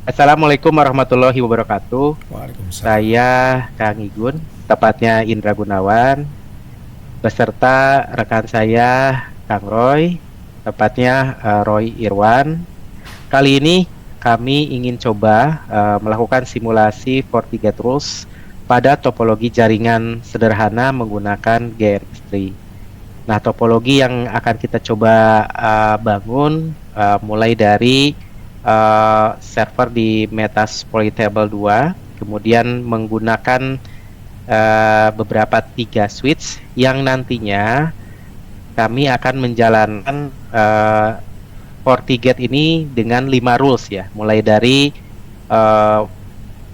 Assalamualaikum warahmatullahi wabarakatuh. Waalaikumsalam. Saya Kang Igun, tepatnya Indra Gunawan, beserta rekan saya Kang Roy, tepatnya Roy Irwan. Kali ini kami ingin coba melakukan simulasi FortiGate rules pada topologi jaringan sederhana menggunakan GNS3. Nah, topologi yang akan kita coba bangun mulai dari server di Metasploitable 2, kemudian menggunakan beberapa tiga switch yang nantinya kami akan menjalankan FortiGate ini dengan 5 rules ya, mulai dari uh,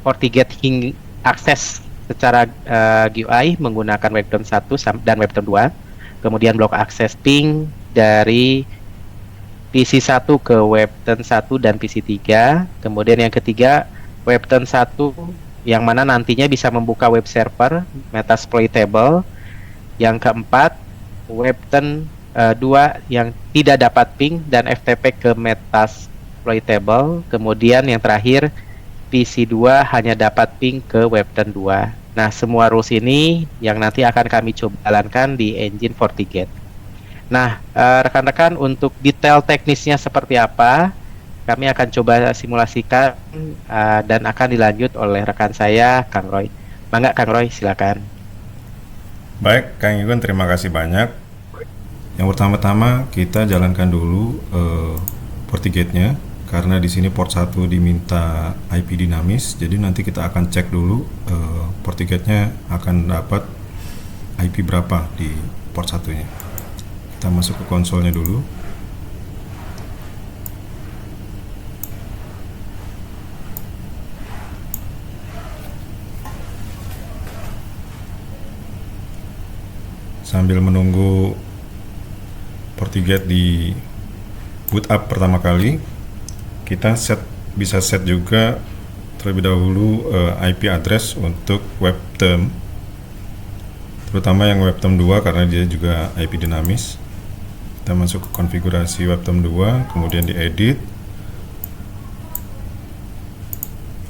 FortiGate akses secara GUI menggunakan Webton 1 dan Webton 2, kemudian blok akses ping dari PC1 ke Webton 1 dan PC3. Kemudian yang ketiga, Webton 1 yang mana nantinya bisa membuka web server Metasploitable. Yang keempat, Webton 2 yang tidak dapat ping dan FTP ke Metasploitable. Kemudian yang terakhir, PC2 hanya dapat ping ke Webton 2. Nah, semua rules ini yang nanti akan kami coba jalankan di engine FortiGate. Nah, rekan-rekan, untuk detail teknisnya seperti apa, kami akan coba simulasikan dan akan dilanjut oleh rekan saya, Kang Roy. Mangga, Kang Roy, silakan. Baik, Kang Igun, terima kasih banyak. Yang pertama-tama kita jalankan dulu FortiGate-nya karena di sini port 1 diminta IP dinamis. Jadi nanti kita akan cek dulu FortiGate-nya akan dapat IP berapa di port 1-nya. Kita masuk ke konsolnya dulu. Sambil menunggu FortiGate di boot up pertama kali, kita bisa set juga terlebih dahulu IP address untuk webterm, terutama yang webterm 2 karena dia juga IP dinamis. Kita masuk ke konfigurasi webterm 2, kemudian diedit,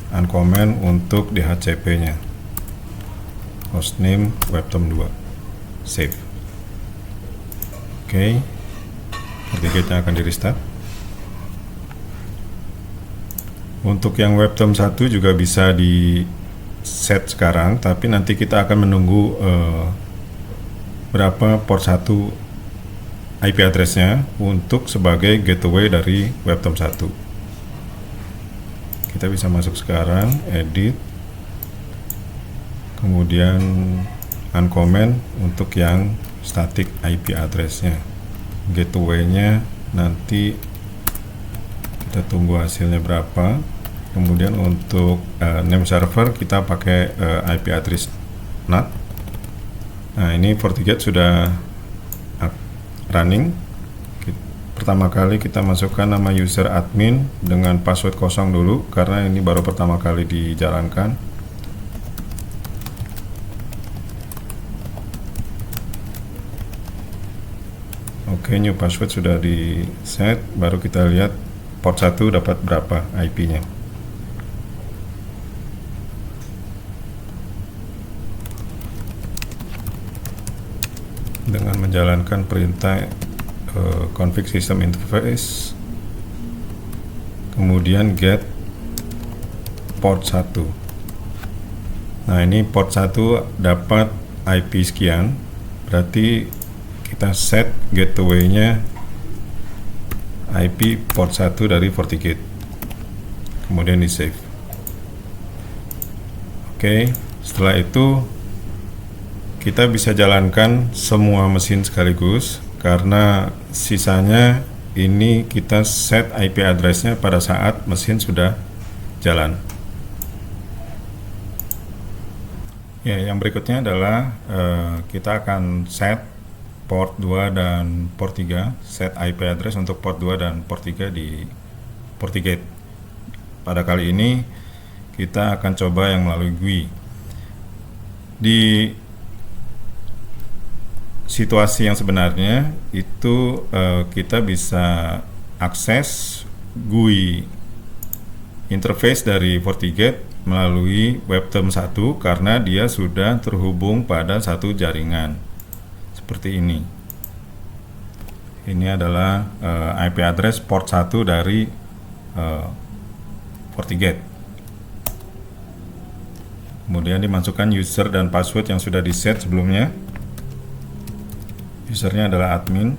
uncomment untuk DHCP-nya, hostname webterm 2, save. Oke, FortiGate-nya akan di restart. Untuk yang webterm 1 juga bisa di set sekarang, tapi nanti kita akan menunggu berapa port 1 IP address-nya untuk sebagai gateway dari webterm 1. Kita bisa masuk sekarang, edit, kemudian uncomment untuk yang static IP address-nya. Gateway-nya nanti kita tunggu hasilnya berapa. Kemudian untuk name server kita pakai IP address NAT. Nah, ini FortiGate sudah running. Pertama kali kita masukkan nama user admin dengan password kosong dulu karena ini baru pertama kali dijalankan. Oke, new password sudah di set, baru kita lihat port 1 dapat berapa IP-nya. Dengan menjalankan perintah config system interface, kemudian get port 1. Nah, ini port 1 dapat IP sekian, berarti kita set gateway-nya IP port 1 dari FortiGate, kemudian di save. Oke, setelah itu kita bisa jalankan semua mesin sekaligus karena sisanya ini kita set IP address-nya pada saat mesin sudah jalan. Ya, yang berikutnya adalah kita akan set port 2 dan port 3, set IP address untuk port 2 dan port 3 di FortiGate. Pada kali ini kita akan coba yang melalui GUI. Di situasi yang sebenarnya itu kita bisa akses GUI interface dari FortiGate melalui webterm 1 karena dia sudah terhubung pada satu jaringan. Seperti ini. Ini adalah IP address port 1 dari FortiGate. Kemudian dimasukkan user dan password yang sudah di-set sebelumnya. Usernya adalah admin.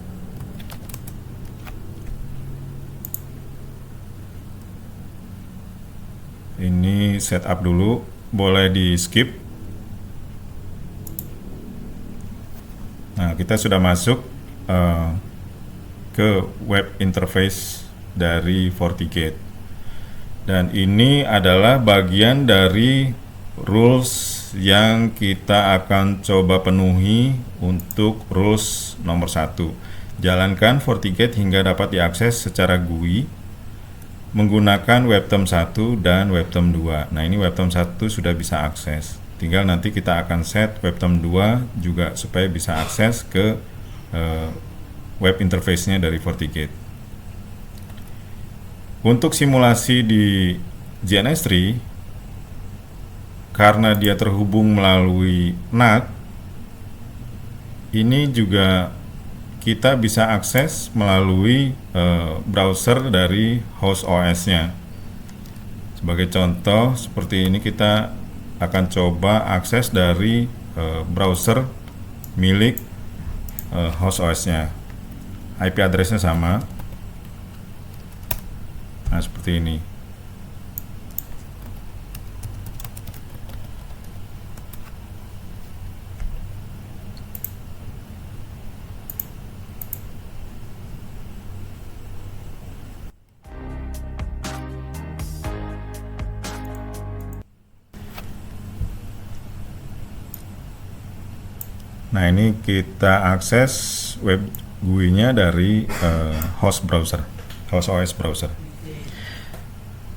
Ini setup dulu, boleh di skip. Nah, kita sudah masuk ke web interface dari FortiGate. Dan ini adalah bagian dari rules yang kita akan coba penuhi untuk rules nomor 1. Jalankan FortiGate hingga dapat diakses secara GUI menggunakan webterm 1 dan webterm 2. Nah, ini webterm 1 sudah bisa akses. Tinggal nanti kita akan set webterm 2 juga supaya bisa akses ke web interface-nya dari FortiGate. Untuk simulasi di GNS3, karena dia terhubung melalui NAT, ini juga kita bisa akses melalui browser dari host OS-nya. Sebagai contoh, seperti ini kita akan coba akses dari browser milik host OS-nya. IP address-nya sama. Nah, seperti ini. Nah, ini kita akses web GUI-nya dari host browser, host OS browser.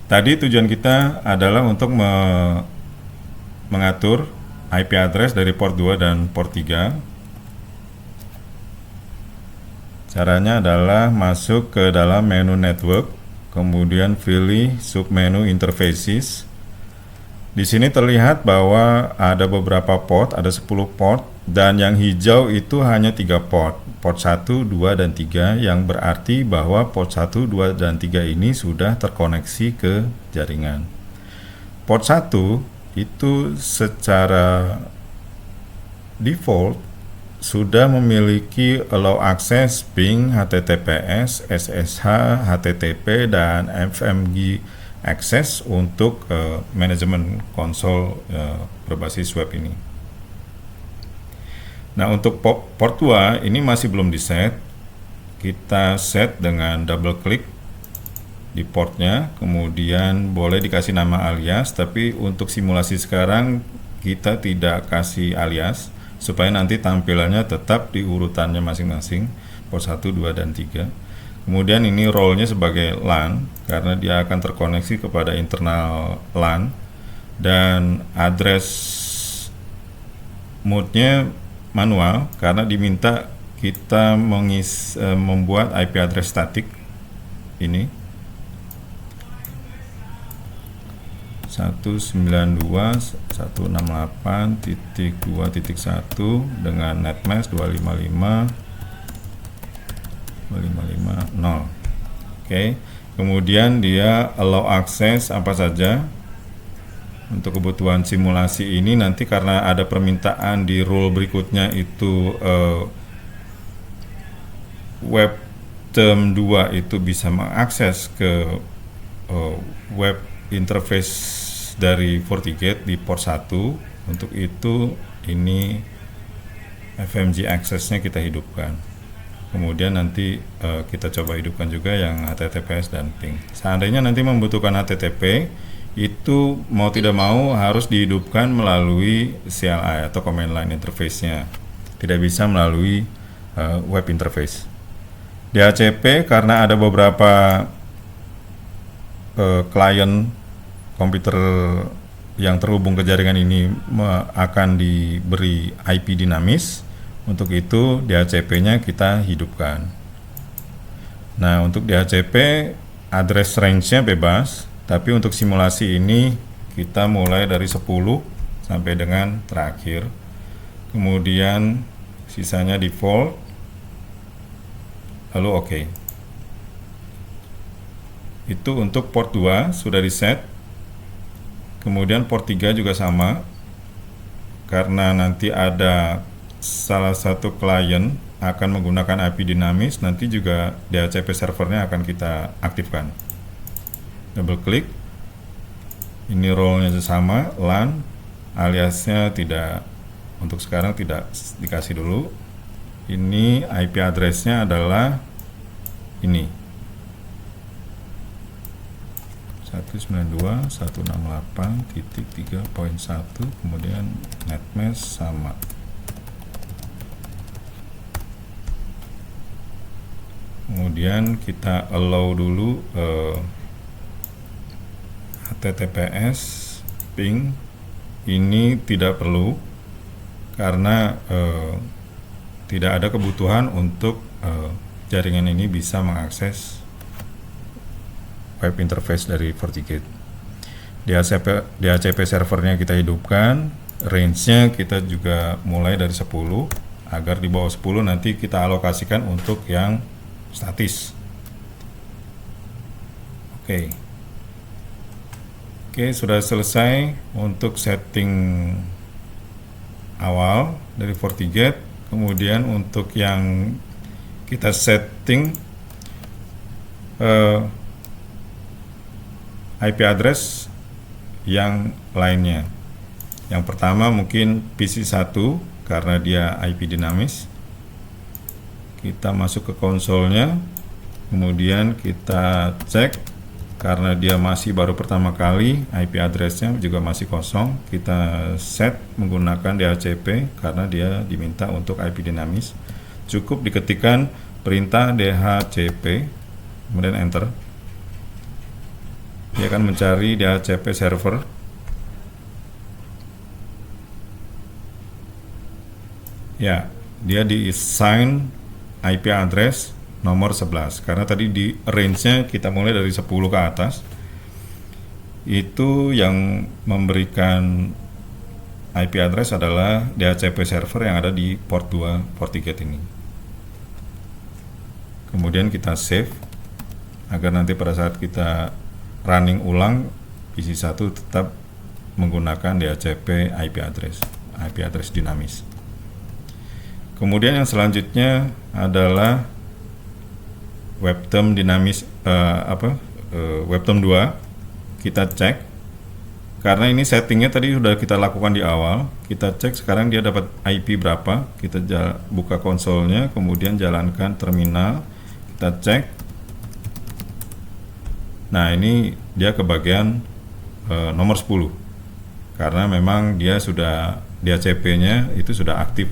Tadi tujuan kita adalah untuk mengatur IP address dari port 2 dan port 3. Caranya adalah masuk ke dalam menu network, kemudian pilih submenu interfaces. Di sini terlihat bahwa ada beberapa port, ada 10 port, dan yang hijau itu hanya 3 port, port 1, 2, dan 3, yang berarti bahwa port 1, 2, dan 3 ini sudah terkoneksi ke jaringan. Port 1 itu secara default sudah memiliki allow access ping, HTTPS, SSH, HTTP, dan FMG access untuk manajemen konsol berbasis web ini. Nah, untuk port 2 ini masih belum di-set. Kita set dengan double klik di portnya, kemudian boleh dikasih nama alias, tapi untuk simulasi sekarang kita tidak kasih alias supaya nanti tampilannya tetap di urutannya masing-masing, port 1, 2, dan 3. Kemudian ini role-nya sebagai LAN karena dia akan terkoneksi kepada internal LAN, dan address mode-nya manual karena diminta kita membuat IP address static ini 192.168.2.1 dengan netmask 255.255.0. Oke, kemudian dia allow access apa saja. Untuk kebutuhan simulasi ini nanti karena ada permintaan di rule berikutnya itu web term 2 itu bisa mengakses ke web interface dari FortiGate di port 1. Untuk itu ini FMG access-nya kita hidupkan. Kemudian nanti kita coba hidupkan juga yang HTTPS dan ping. Seandainya nanti membutuhkan HTTP, itu mau tidak mau harus dihidupkan melalui CLI atau command line interface-nya, tidak bisa melalui web interface. DHCP karena ada beberapa klien komputer yang terhubung ke jaringan ini akan diberi IP dinamis. Untuk itu DHCP-nya kita hidupkan. Nah, untuk DHCP address range-nya bebas, Tapi untuk simulasi ini kita mulai dari 10 sampai dengan terakhir. Kemudian sisanya default. Lalu oke. Itu untuk port 2 sudah di set. Kemudian port 3 juga sama. Karena nanti ada salah satu klien akan menggunakan IP dinamis, nanti juga DHCP servernya akan kita aktifkan. Double klik. Ini role-nya sama, LAN, aliasnya tidak, untuk sekarang tidak dikasih dulu. Ini IP address-nya adalah ini 192.168.3.1, kemudian netmesh sama. Kemudian kita allow dulu HTTPS ping. Ini tidak perlu karena tidak ada kebutuhan untuk jaringan ini bisa mengakses web interface dari FortiGate. DHCP servernya kita hidupkan, range-nya kita juga mulai dari 10, agar di bawah 10 nanti kita alokasikan untuk yang statis. Oke, sudah selesai untuk setting awal dari FortiGate. Kemudian untuk yang kita setting IP address yang lainnya. Yang pertama mungkin PC1 karena dia IP dinamis. Kita masuk ke konsolnya, kemudian kita cek karena dia masih baru pertama kali, IP address-nya juga masih kosong. Kita set menggunakan DHCP karena dia diminta untuk IP dinamis. Cukup diketikkan perintah DHCP, kemudian enter. Dia akan mencari DHCP server. Ya, dia di-assign IP address nomor 11 karena tadi di range-nya kita mulai dari 10 ke atas. Itu yang memberikan IP address adalah DHCP server yang ada di port 2 FortiGate ini. Kemudian kita save agar nanti pada saat kita running ulang PC1 tetap menggunakan DHCP IP address dinamis. Kemudian yang selanjutnya adalah webterm dinamis webterm 2. Kita cek karena ini settingnya tadi sudah kita lakukan di awal. Kita cek sekarang dia dapat IP berapa. Kita buka konsolnya, kemudian jalankan terminal. Kita cek. Nah, ini dia ke bagian nomor 10 karena memang dia sudah DHCP-nya itu sudah aktif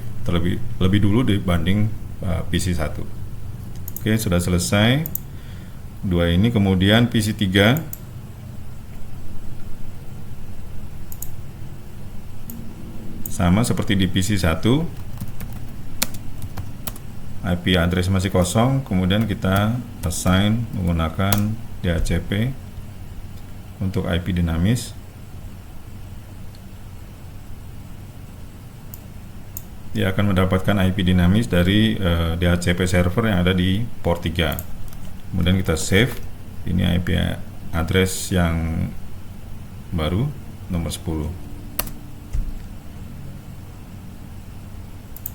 lebih dulu dibanding PC1. Oke, sudah selesai dua ini. Kemudian PC3 sama seperti di PC1, IP address masih kosong. Kemudian kita assign menggunakan DHCP untuk IP dinamis. Dia akan mendapatkan IP dinamis dari DHCP server yang ada di port 3. Kemudian kita save. Ini IP address yang baru nomor 10.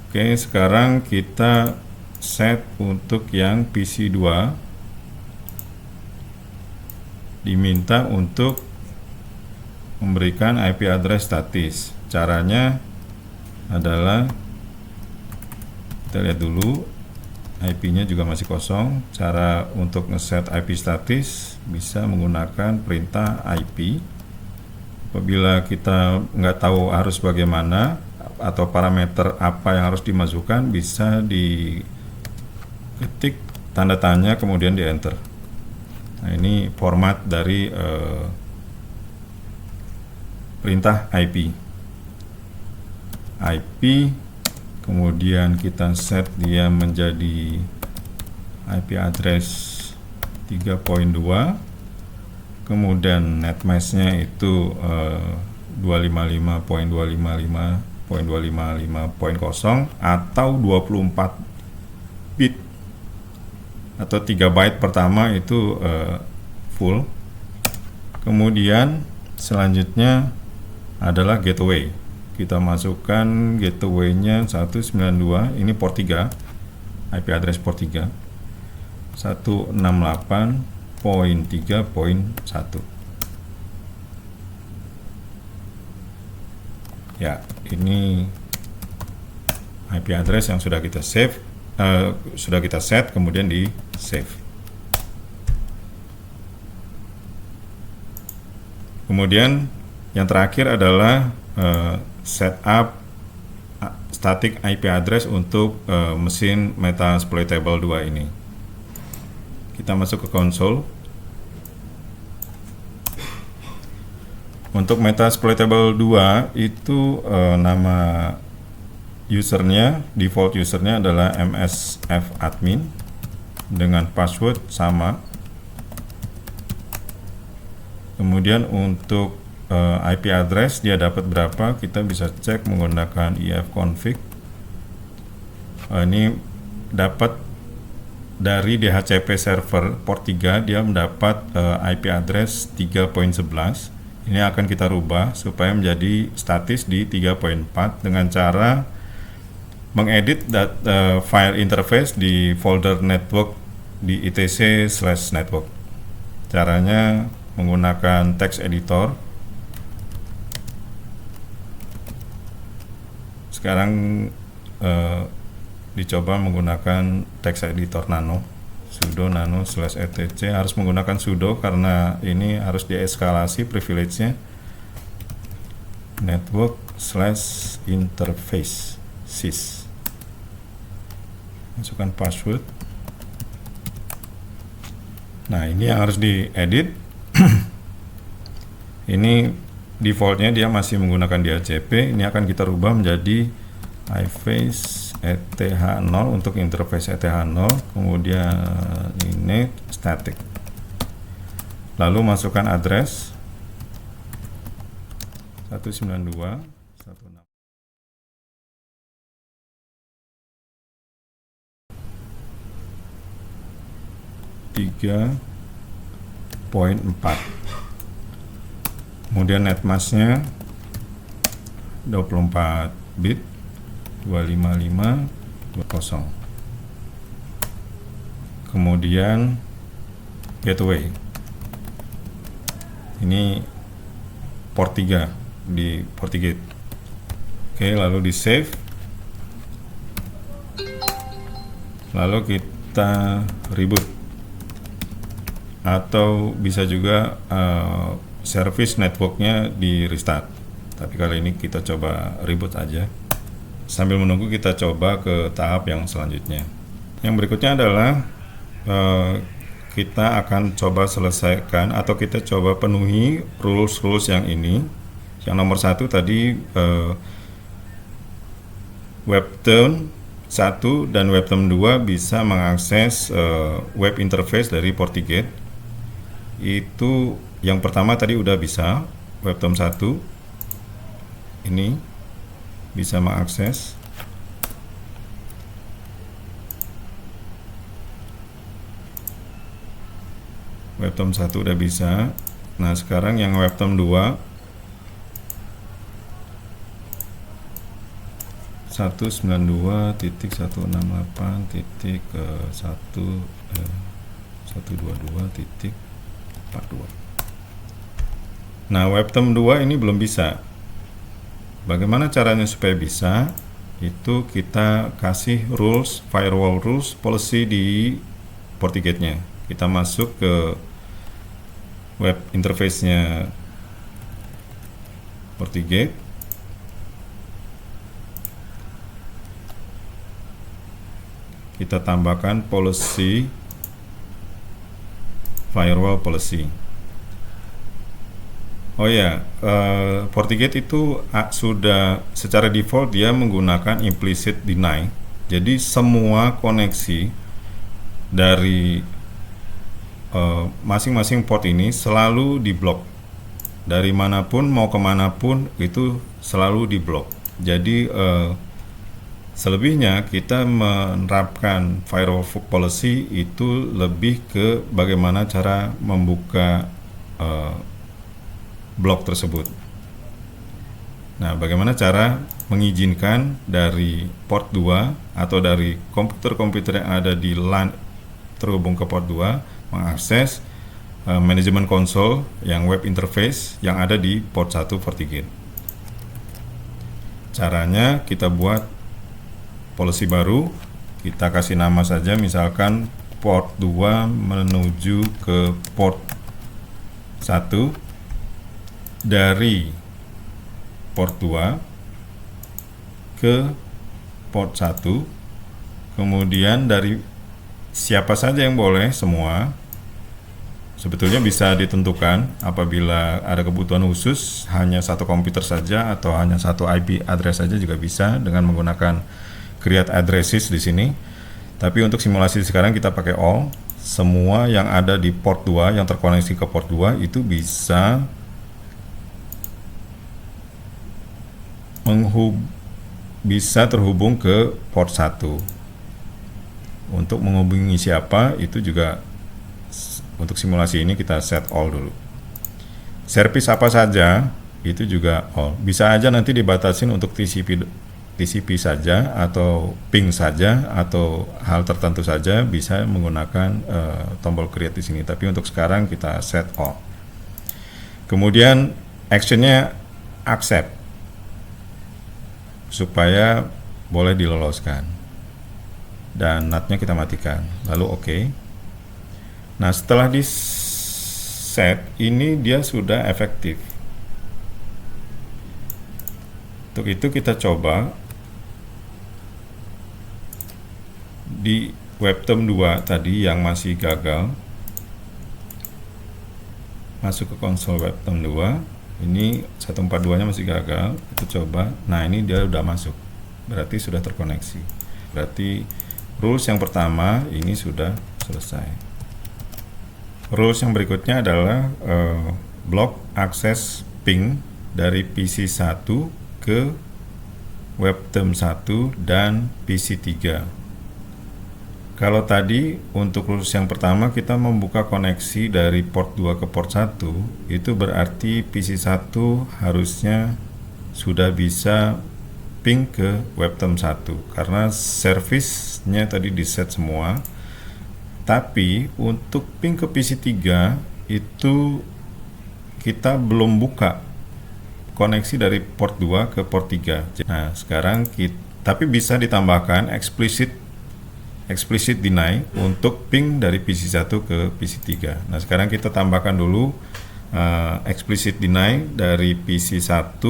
Oke, sekarang kita set untuk yang PC2. Diminta untuk memberikan IP address statis. Caranya adalah kita lihat dulu, IP-nya juga masih kosong. Cara untuk ngeset IP statis bisa menggunakan perintah IP. Apabila kita nggak tahu harus bagaimana atau parameter apa yang harus dimasukkan, bisa diketik tanda tanya kemudian di enter. Nah, ini format dari perintah IP. Kemudian kita set dia menjadi IP address 3.2. kemudian netmasknya itu 255.255.255.0 atau 24 bit atau 3 byte pertama itu full. Kemudian selanjutnya adalah gateway. Kita masukkan gateway-nya 192, ini port 3, IP address port 3, 168.3.1. Ya, ini IP address yang sudah kita save, sudah kita set, kemudian di save. Kemudian yang terakhir adalah setup static IP address untuk mesin Metasploitable 2 ini. Kita masuk ke konsol. Untuk Metasploitable 2 itu nama usernya, default usernya adalah msfadmin dengan password sama. Kemudian untuk IP address dia dapat berapa, kita bisa cek menggunakan ifconfig. Ini dapat dari DHCP server port 3, dia mendapat IP address 3.11. Ini akan kita rubah supaya menjadi statis di 3.4 dengan cara mengedit file interface di folder network di etc/network. Caranya menggunakan text editor. Sekarang dicoba menggunakan text editor nano, sudo nano/etc. Harus menggunakan sudo karena ini harus dieskalasi privilege-nya. Network/interface sys. Masukkan password. Nah, ini yang harus diedit. Ini defaultnya dia masih menggunakan DHCP. Ini akan kita rubah menjadi iFace ETH0 untuk interface ETH0, kemudian ini static. Lalu masukkan address 192.168. 3.4. Kemudian netmasknya 24 bit 255.20. Kemudian gateway, ini port 3 di FortiGate. Oke, lalu di save. Lalu kita reboot, atau bisa juga service networknya di restart. Tapi kali ini kita coba reboot aja. Sambil menunggu kita coba ke tahap yang selanjutnya. Yang berikutnya adalah kita akan coba selesaikan atau kita coba penuhi rules yang ini. Yang nomor 1 tadi Webterm 1 dan Webterm 2 bisa mengakses web interface dari FortiGate. Itu yang pertama tadi udah bisa. Webterm 1 ini bisa mengakses. Webterm 1 udah bisa. Nah, sekarang yang Webterm 2 192.168.122.42. Nah, Webterm 2 ini belum bisa. Bagaimana caranya supaya bisa? Itu kita kasih rules, firewall rules, policy di FortiGate-nya. Kita masuk ke web interface-nya FortiGate. Kita tambahkan policy, firewall policy. Oh ya, FortiGate itu sudah secara default dia menggunakan implicit deny. Jadi semua koneksi dari masing-masing port ini selalu diblok. Dari manapun mau kemanapun itu selalu diblok. Jadi selebihnya kita menerapkan firewall policy itu lebih ke bagaimana cara membuka blok tersebut. Nah, bagaimana cara mengizinkan dari port 2 atau dari komputer-komputer yang ada di LAN terhubung ke port 2 mengakses manajemen konsol yang web interface yang ada di port 1 FortiGate. Caranya kita buat policy baru, kita kasih nama saja, misalkan port 2 menuju ke port 1 dari port 2 ke port 1, kemudian dari siapa saja yang boleh, semua. Sebetulnya bisa ditentukan apabila ada kebutuhan khusus hanya satu komputer saja atau hanya satu IP address saja juga bisa dengan menggunakan create addresses di sini. Tapi untuk simulasi sekarang kita pakai all. Semua yang ada di port 2 yang terkoneksi ke port 2 itu bisa terhubung ke port 1. Untuk menghubungi siapa itu juga untuk simulasi ini kita set all dulu. Service apa saja itu juga all. Bisa aja nanti dibatasin untuk TCP saja atau ping saja atau hal tertentu saja bisa menggunakan tombol create di sini. Tapi untuk sekarang kita set all. Kemudian actionnya accept supaya boleh diloloskan dan NAT-nya kita matikan. Lalu oke. Nah, setelah di set ini dia sudah efektif. Untuk itu kita coba di webterm 2 tadi yang masih gagal, masuk ke konsol webterm 2. Ini 142 nya masih gagal, kita coba. Nah, ini dia udah masuk, berarti sudah terkoneksi. Berarti rules yang pertama ini sudah selesai. Rules yang berikutnya adalah block akses ping dari PC 1 ke webterm 1 dan PC 3. Kalau tadi untuk rules yang pertama kita membuka koneksi dari port 2 ke port 1, itu berarti PC 1 harusnya sudah bisa ping ke webterm 1 karena service-nya tadi di set semua. Tapi untuk ping ke PC 3 itu kita belum buka koneksi dari port 2 ke port 3. Nah, sekarang tapi bisa ditambahkan explicit deny untuk ping dari PC 1 ke PC 3. Nah, sekarang kita tambahkan dulu explicit deny dari PC 1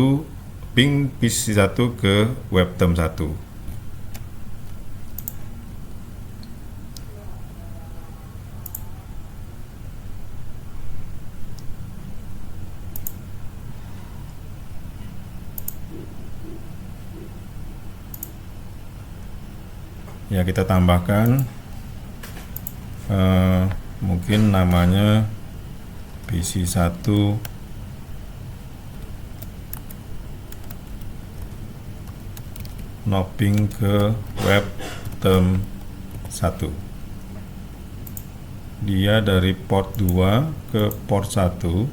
ping PC 1 ke webterm 1. Ya, kita tambahkan mungkin namanya PC 1 noping ke webterm 1. Dia dari port 2 ke port 1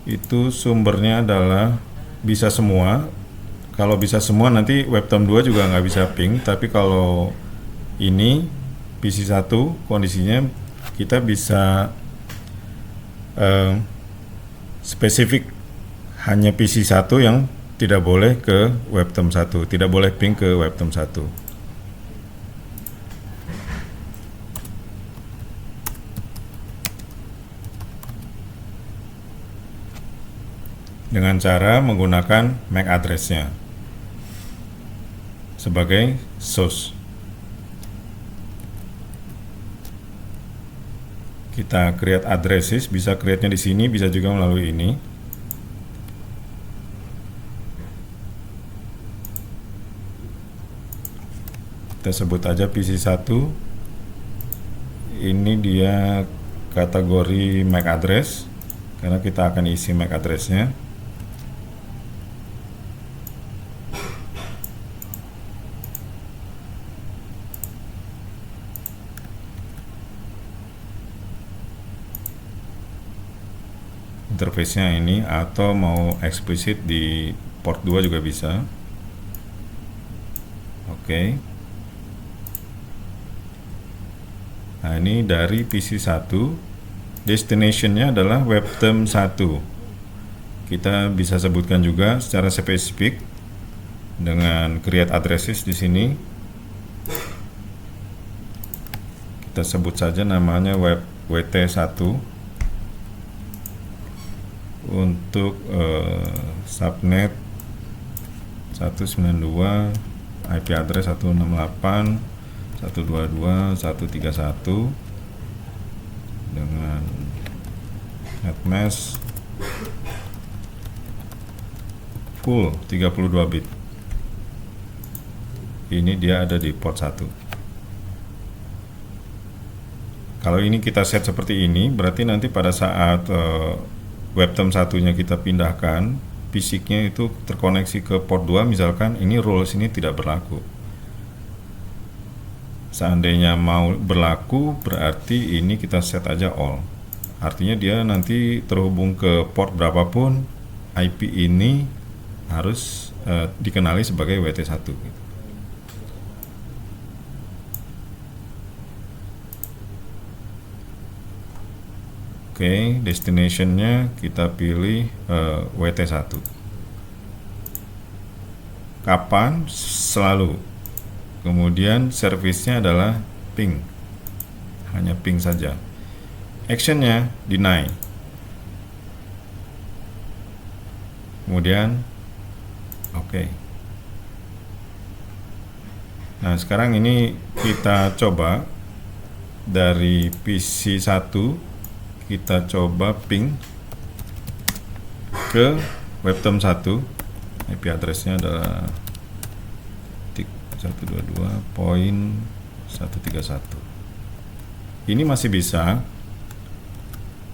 itu sumbernya adalah bisa semua. Kalau bisa semua nanti webterm 2 juga nggak bisa ping, tapi kalau ini PC 1 kondisinya kita bisa spesifik hanya PC 1 yang tidak boleh ke webterm 1, tidak boleh ping ke webterm 1. Dengan cara menggunakan MAC address-nya sebagai source. Kita create addresses, bisa create-nya di sini, bisa juga melalui ini. Kita sebut aja PC 1. ini dia kategori MAC address karena kita akan isi MAC addressnya. Interface-nya ini, atau mau eksplisit di port 2 juga bisa. Oke. Nah, ini dari PC 1, destination-nya adalah webterm 1. Kita bisa sebutkan juga secara spesifik dengan create addresses di sini. Kita sebut saja namanya WT1 untuk subnet 192, IP address 168, 122, 131 dengan netmask full 32 bit. Ini dia ada di port 1. Kalau ini kita set seperti ini, berarti nanti pada saat webterm satunya kita pindahkan, fisiknya itu terkoneksi ke port 2, misalkan ini rules ini tidak berlaku. Seandainya mau berlaku, berarti ini kita set aja all. Artinya dia nanti terhubung ke port berapapun, IP ini harus dikenali sebagai WT1 gitu. Oke, destination-nya kita pilih WT1. Kapan? Selalu. Kemudian service-nya adalah ping. Hanya ping saja. Action-nya deny. Kemudian oke. Nah, sekarang ini kita coba dari PC 1, kita coba ping ke webterm 1. IP address-nya adalah 122.131. Ini masih bisa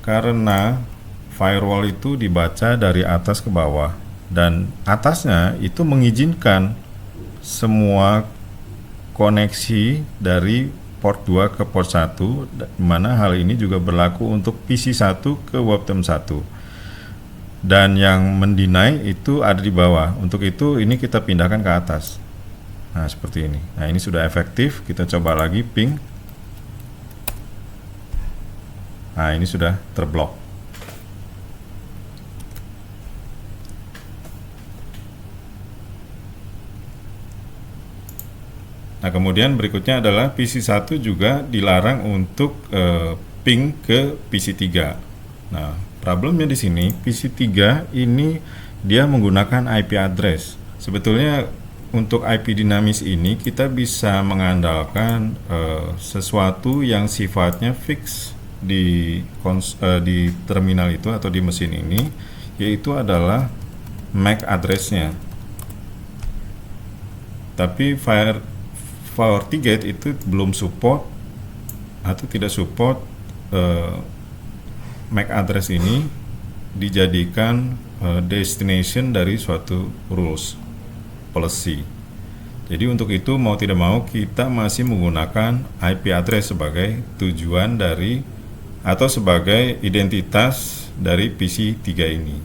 karena firewall itu dibaca dari atas ke bawah, dan atasnya itu mengizinkan semua koneksi dari port 2 ke port 1, mana hal ini juga berlaku untuk PC 1 ke webterm 1. Dan yang mendinai itu ada di bawah. Untuk itu ini kita pindahkan ke atas. Nah, seperti ini. Nah, ini sudah efektif. Kita coba lagi ping. Nah, ini sudah terblok. Nah, kemudian berikutnya adalah PC 1 juga dilarang untuk ping ke PC 3. Nah, problemnya di sini PC 3 ini dia menggunakan IP address. Sebetulnya untuk IP dinamis ini kita bisa mengandalkan sesuatu yang sifatnya fix di terminal itu atau di mesin ini, yaitu adalah MAC address-nya. Tapi FortiGate itu belum support atau tidak support MAC address ini dijadikan destination dari suatu rules policy. Jadi untuk itu mau tidak mau kita masih menggunakan IP address sebagai tujuan dari atau sebagai identitas dari PC 3 ini.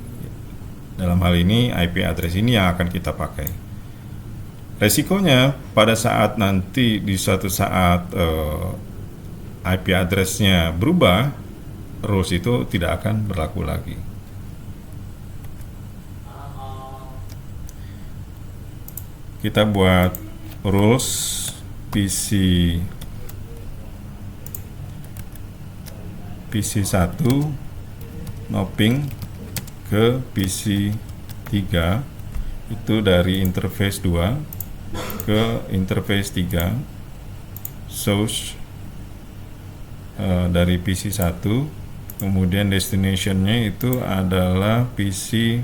Dalam hal ini IP address ini yang akan kita pakai. Resikonya pada saat nanti di suatu saat IP address-nya berubah, rules itu tidak akan berlaku lagi. Kita buat rules PC 1 no ping ke PC 3 itu dari interface 2 ke interface 3, source dari PC 1, kemudian destination-nya itu adalah PC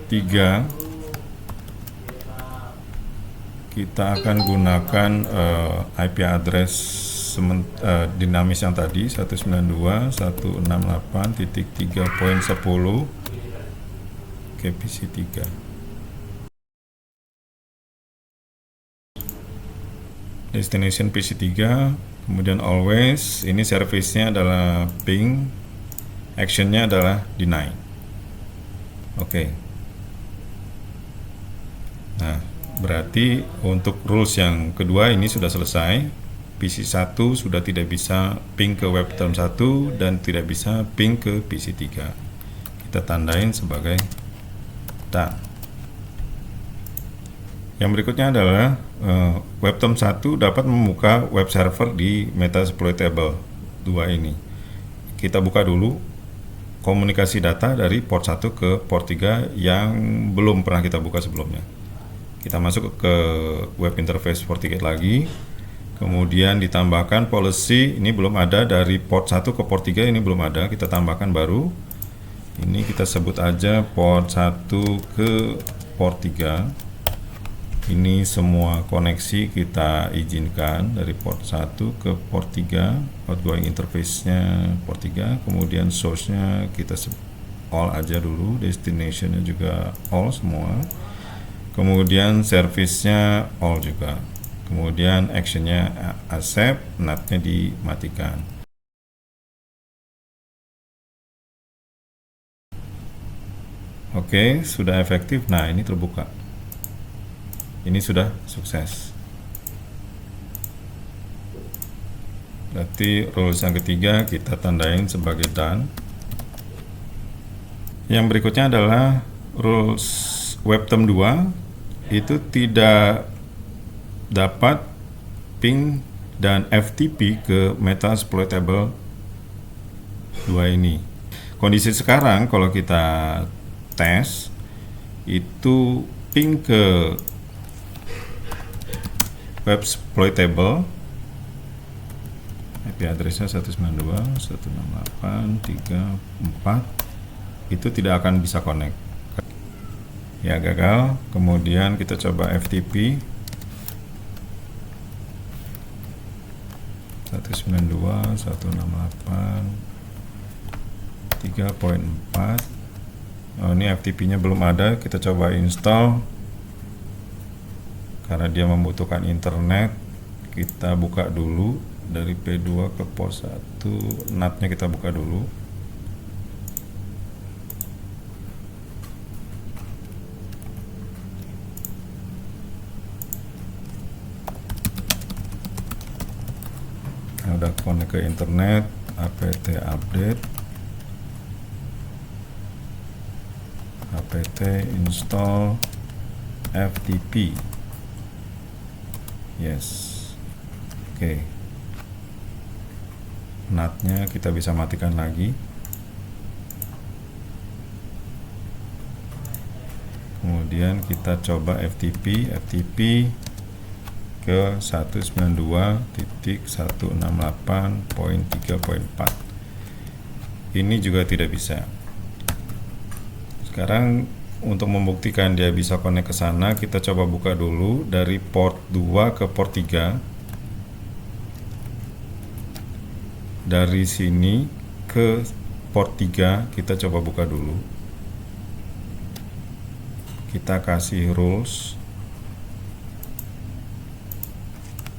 3. Kita akan gunakan IP address dinamis yang tadi 192.168.3.10 ke PC3. Destination PC3, kemudian always, ini service-nya adalah ping, action-nya adalah deny. Oke. Nah, berarti untuk rules yang kedua ini sudah selesai. PC1 sudah tidak bisa ping ke webterm 1 dan tidak bisa ping ke PC3. Kita tandain sebagai done. Yang berikutnya adalah webterm 1 dapat membuka web server di Metasploitable 2 ini. Kita buka dulu komunikasi data dari port 1 ke port 3 yang belum pernah kita buka sebelumnya. Kita masuk ke web interface FortiGate lagi, kemudian ditambahkan policy, ini belum ada dari port 1 ke port 3, ini belum ada, kita tambahkan baru. Ini kita sebut aja port 1 ke port 3. Ini semua koneksi kita izinkan dari port 1 ke port 3, outgoing interface-nya port 3, kemudian source-nya kita all aja dulu, destination-nya juga all semua, kemudian service-nya all juga, kemudian action-nya accept, NAT-nya dimatikan. Oke, sudah efektif. Nah, ini terbuka. Ini sudah sukses. Berarti rules yang ketiga kita tandain sebagai done. Yang berikutnya adalah rules webterm 2 itu tidak dapat ping dan FTP ke Metasploitable 2 ini. Kondisi sekarang kalau kita tes itu ping ke Websploitable, IP address-nya 192.168.3.4 itu tidak akan bisa connect. Ya, gagal. Kemudian kita coba FTP 192.168.3.4. Oh, ini FTP-nya belum ada. Kita coba install. Karena dia membutuhkan internet, kita buka dulu dari P2 ke port 1, NAT-nya kita buka dulu. Nah, udah connect ke internet, apt update, apt install FTP. Yes. Oke. NAT-nya kita bisa matikan lagi. Kemudian kita coba FTP ke 192.168.3.4. Ini juga tidak bisa. Sekarang untuk membuktikan dia bisa connect ke sana, kita coba buka dulu dari port 2 ke port 3. Dari sini ke port 3 kita coba buka dulu. Kita kasih rules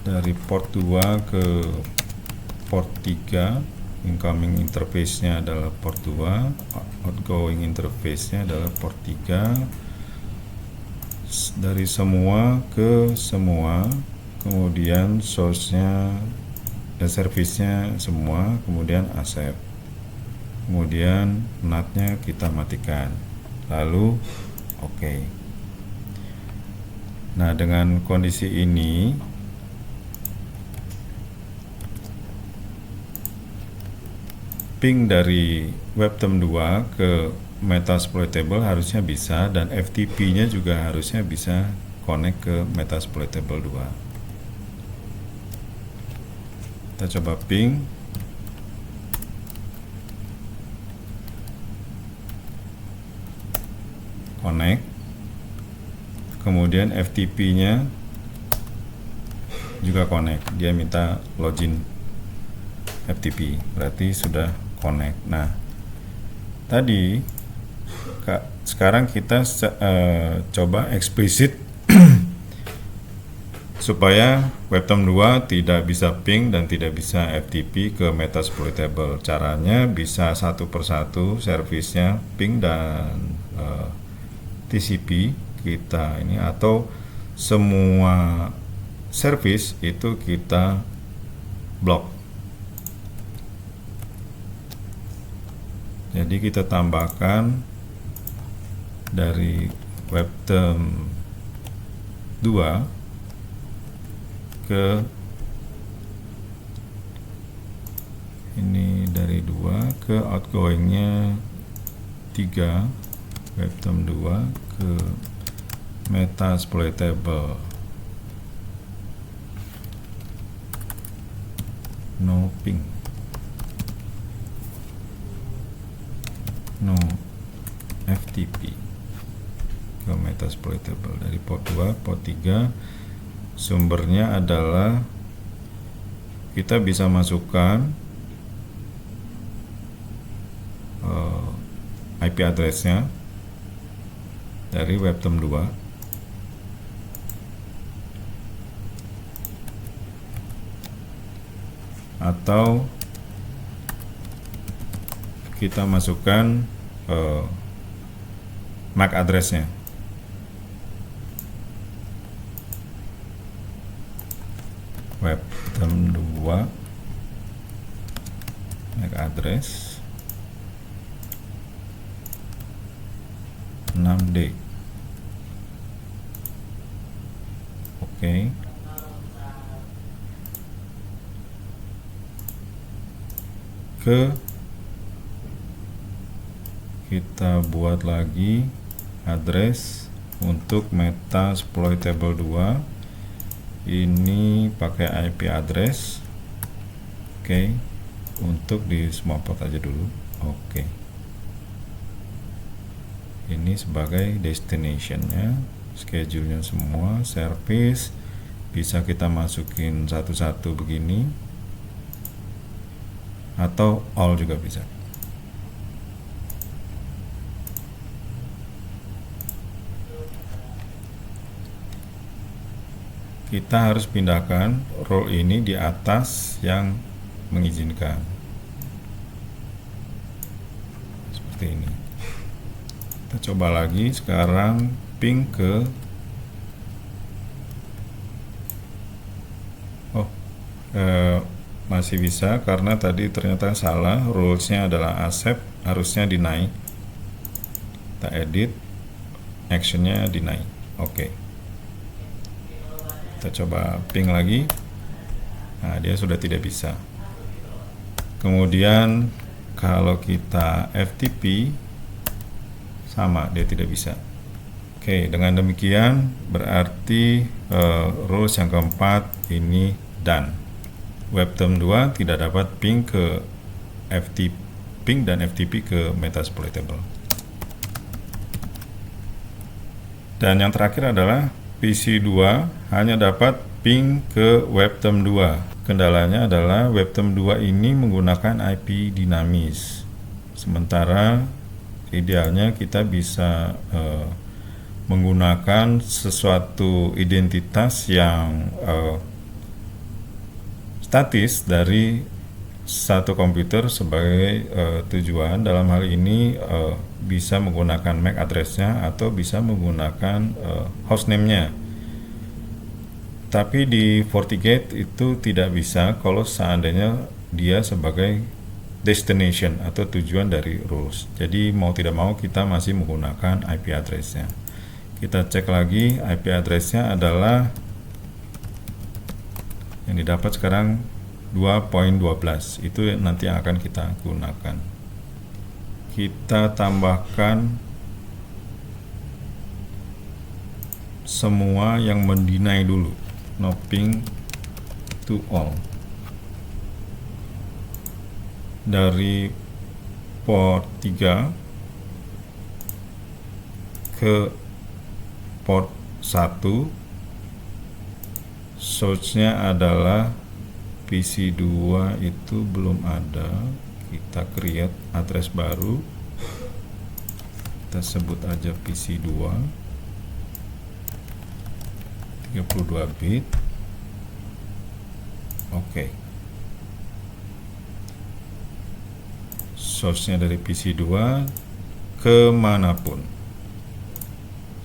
dari port 2 ke port 3. Incoming interface-nya adalah port 2, outgoing interface-nya adalah port 3. Dari semua ke semua, kemudian source-nya, service-nya semua, kemudian accept. Kemudian NAT-nya kita matikan. Lalu oke. Nah, dengan kondisi ini ping dari webterm 2 ke Metasploitable harusnya bisa, dan FTP-nya juga harusnya bisa connect ke Metasploitable 2. Kita coba ping. Connect. Kemudian FTP-nya juga connect. Dia minta login FTP, berarti sudah connect. Nah, tadi sekarang kita coba eksplisit supaya Webtom 2 tidak bisa ping dan tidak bisa FTP ke Metasploitable. Caranya bisa satu persatu servisnya ping dan TCP kita ini, atau semua service itu kita blok. Jadi kita tambahkan dari Webtom 2 ke ini, dari 2 ke outgoingnya 3, Webtom 2 ke Metasploitable, no ping, no FTP ke Metasploitable. Dari port 2, port 3 sumbernya adalah kita bisa masukkan IP address-nya dari Webtom 2, atau kita masukkan MAC address-nya. Webtom 2 MAC address 6D. Oke. Kita buat lagi address untuk Metasploitable 2. Ini pakai IP address. Oke. Untuk di semua port aja dulu. Oke. Ini sebagai destination-nya, schedule-nya semua, service bisa kita masukin satu-satu begini, atau all juga bisa. Kita harus pindahkan role ini di atas yang mengizinkan, seperti ini. Kita coba lagi, sekarang ping ke masih bisa, karena tadi ternyata salah, rulesnya adalah accept, harusnya deny. Kita edit, actionnya deny. Oke. Kita coba ping lagi. Nah, dia sudah tidak bisa. Kemudian kalau kita FTP sama, dia tidak bisa. Oke, dengan demikian berarti rules yang keempat ini done. Webtom 2 tidak dapat ping ke FTP, ping dan FTP ke Metasploitable. Dan yang terakhir adalah PC 2 hanya dapat ping ke Webtom 2. Kendalanya adalah Webtom 2 ini menggunakan IP dinamis. Sementara idealnya kita bisa menggunakan sesuatu identitas yang statis dari satu komputer sebagai tujuan. Dalam hal ini bisa menggunakan MAC address-nya atau bisa menggunakan hostname-nya. Tapi di FortiGate itu tidak bisa kalau seandainya dia sebagai destination atau tujuan dari rules. Jadi mau tidak mau kita masih menggunakan IP address-nya. Kita cek lagi, IP address-nya adalah yang didapat sekarang 2.12. Itu nanti yang akan kita gunakan. Kita tambahkan semua yang mendinai dulu. No ping to all. Dari port 3 ke port 1, source-nya adalah PC2 itu belum ada. Kita create address baru, kita sebut aja PC2 32 bit. Oke. Source-nya dari PC2 kemanapun,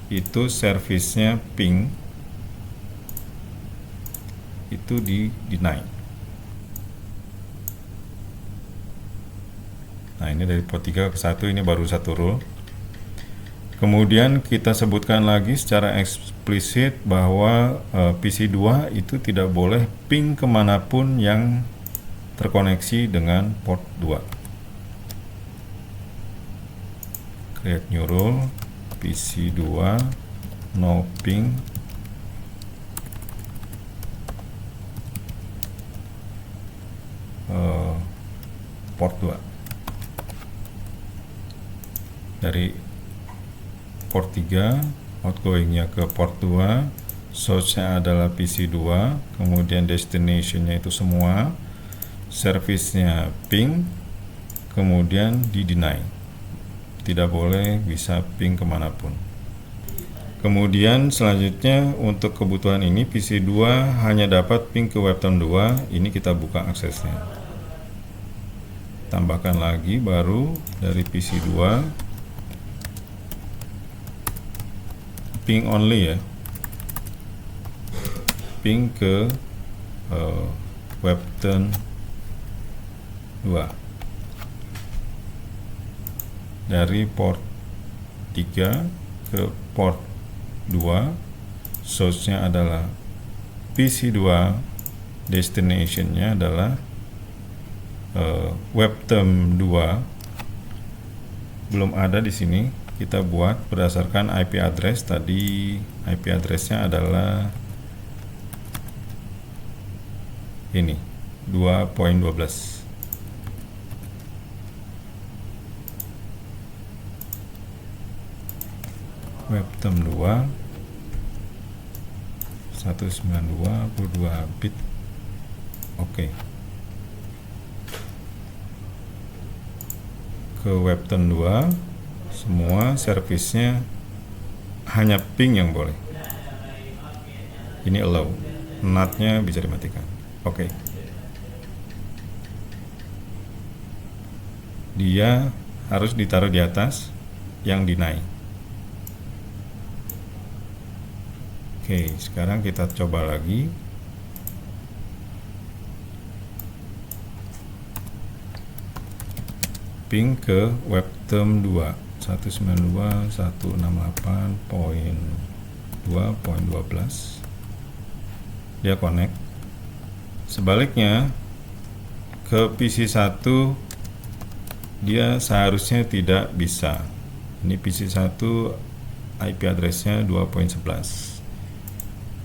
itu service-nya ping itu di deny. Nah, ini dari port 3 ke 1, ini baru satu rule. Kemudian kita sebutkan lagi secara eksplisit bahwa PC2 itu tidak boleh ping kemanapun yang terkoneksi dengan port 2. Create new rule, PC2 no ping port 2 dari port 3, outgoingnya ke port 2, source-nya adalah PC2, kemudian destination-nya itu semua, service-nya ping, kemudian di deny, tidak boleh bisa ping kemanapun. Kemudian selanjutnya untuk kebutuhan ini PC2 hanya dapat ping ke Webton 2, ini kita buka aksesnya. Tambahkan lagi baru dari PC2 ping only ya, ping ke Webton 2 dari port 3 ke port 2, source-nya adalah PC2, destination-nya adalah Webton 2, belum ada di sini. Kita buat berdasarkan IP address tadi. IP address-nya adalah ini 2.12. Webton 2 192 bit. Oke. Ke Webton 2 semua servisnya hanya ping yang boleh. Ini allow, NAT-nya bisa dimatikan. Oke. Dia harus ditaruh di atas yang deny. Oke, sekarang kita coba lagi. Ping ke Webton 2 192.168.2.12. Dia connect. Sebaliknya ke PC1 dia seharusnya tidak bisa. Ini PC1 IP address-nya 2.11.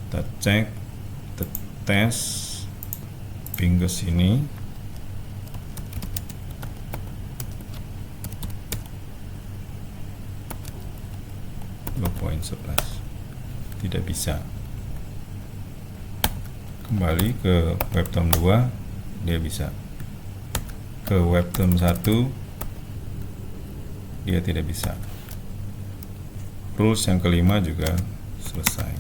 Kita cek, kita tes ping ke sini. Tidak bisa. Kembali ke Webton 2, dia bisa. Ke Webton 1 dia tidak bisa. Rules yang kelima juga selesai.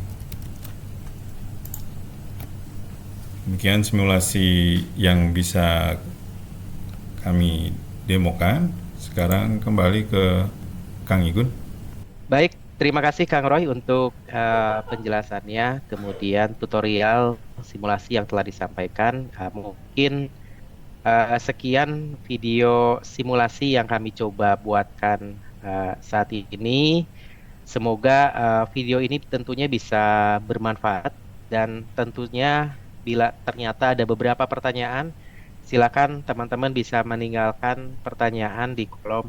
Demikian simulasi yang bisa kami demokan. Sekarang kembali ke Kang Igun. Baik, terima kasih Kang Roy untuk penjelasannya, kemudian tutorial simulasi yang telah disampaikan. Mungkin sekian video simulasi yang kami coba buatkan saat ini. Semoga video ini tentunya bisa bermanfaat, dan tentunya bila ternyata ada beberapa pertanyaan, silakan teman-teman bisa meninggalkan pertanyaan di kolom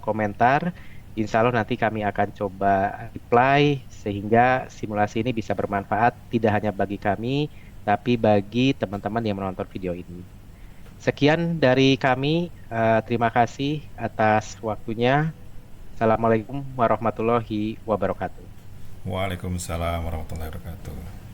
komentar. Insya Allah nanti kami akan coba reply sehingga simulasi ini bisa bermanfaat tidak hanya bagi kami, tapi bagi teman-teman yang menonton video ini. Sekian dari kami, terima kasih atas waktunya. Assalamualaikum warahmatullahi wabarakatuh. Waalaikumsalam warahmatullahi wabarakatuh.